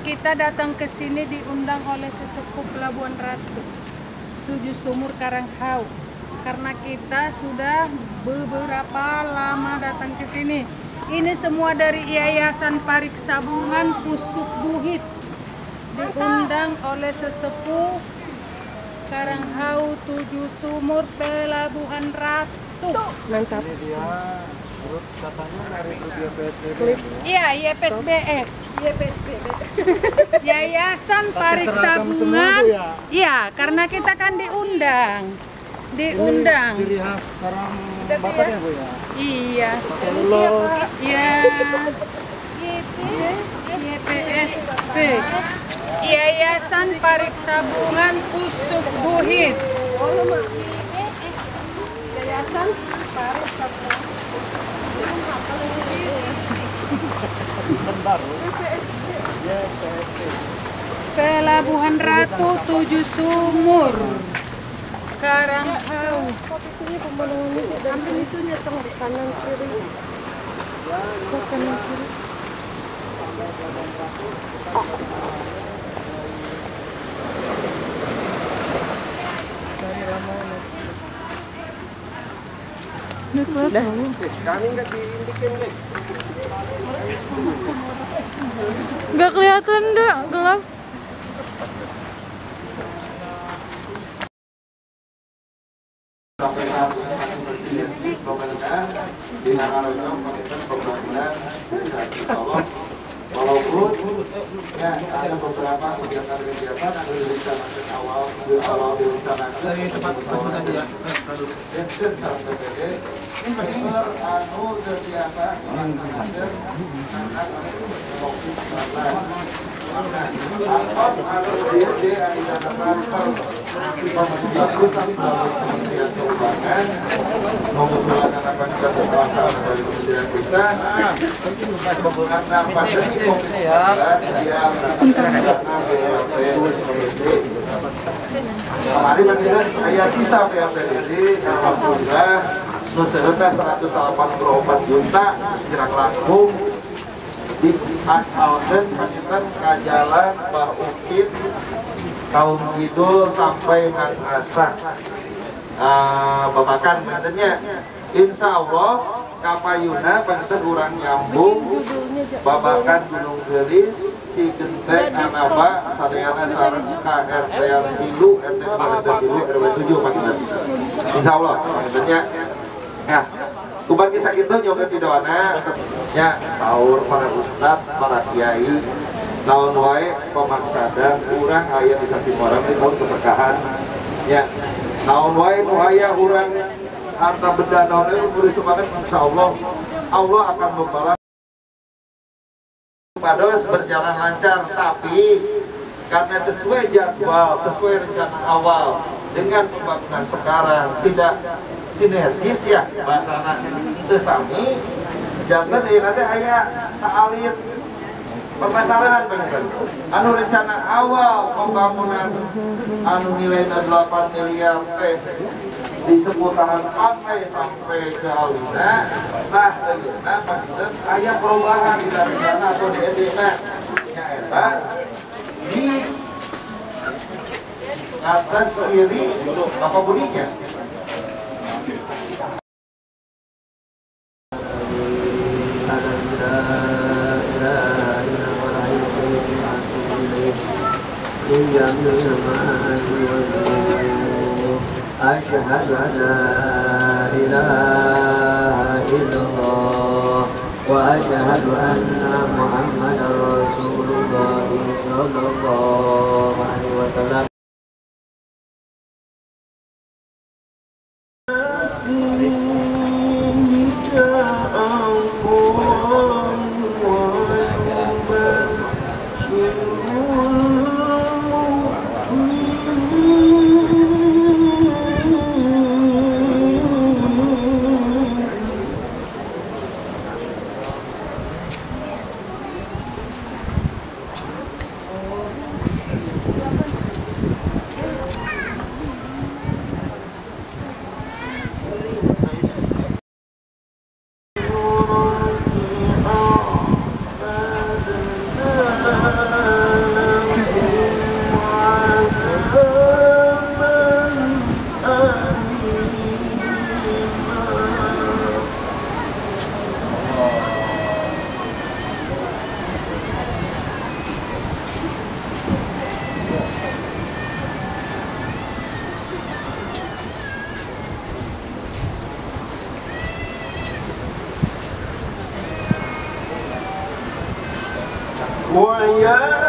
kita datang ke sini diundang oleh sesepuh Pelabuhan Ratu 7 Sumur Karanghau. Karena kita sudah beberapa lama datang ke sini. Ini semua dari Yayasan Pariksabungan Pusuk Buhit. Diundang oleh sesepuh Karanghau 7 Sumur Pelabuhan Ratu. Mantap. Ini dia grup katanya dari YPSB. Iya, YPSBR. Yayasan Pariksabungan. Iya, karena kita kan diundang. Ciri khas sarang Bapak ya, Bu ya? Iya. Selulus. Iya. YPSB. Yayasan Pariksabungan Pusuk Buhit. Yayasan Pariksabungan. Baru. YPSB. Pelabuhan Ratu 7 Sumur Karanghau. Spot itunya pemandangannya ambil itunya tengah kanan kiri. Spot kanan kiri. Kami nggak diindikin nih. Nggak kelihatan dah, gelap. Walaupun ya ada beberapa kegiatan-kegiatan yang direncanakan awal direncanakan dari tempat saja ya. Anu terbiasa dilaksanakan mengusulkan apa kita kekuasaan dari Kementerian kita karena pandemi kemarin masih ada sisa PAPBD, alhamdulillah sesudah 184 juta jerak langkung di asalkan sangitan ke jalan Bah Ukit Kaum Kidul sampai Ngan Asah Babakan mantennya insya Allah kapayuna panjatan urang nyambung Babakan Gunung Gelis Cigenteng Anaba Sadayana Sarang KRT yang Tilu RT 2 RW 7 panjatan insya Allah mantennya ya kuban kisah kita nyoba pidawana ya sahur para ustad para kiai tahun wae pemaksada urang aya di sasi orang di tahun keberkahan ya tahun wae nu aya urang harta benda naon itu kudu semangat insyaallah Allah akan membalas pados berjalan lancar tapi karena sesuai jadwal sesuai rencana awal dengan pembangunan sekarang tidak sinergis ya bahasana teu sami jantan deui nanti aya saalit permasalahan bener anu rencana awal pembangunan anu nilainya 8 miliar teh di seputaran pantai sampai ke Alina nah ayeuna panjeukeun aya perubahan di rencana atau di edena nyaeta di atas kiri apa bunyinya أشهد أن لا إله إلا الله وأشهد أن محمدا رسول الله صلى الله عليه وسلم wa ya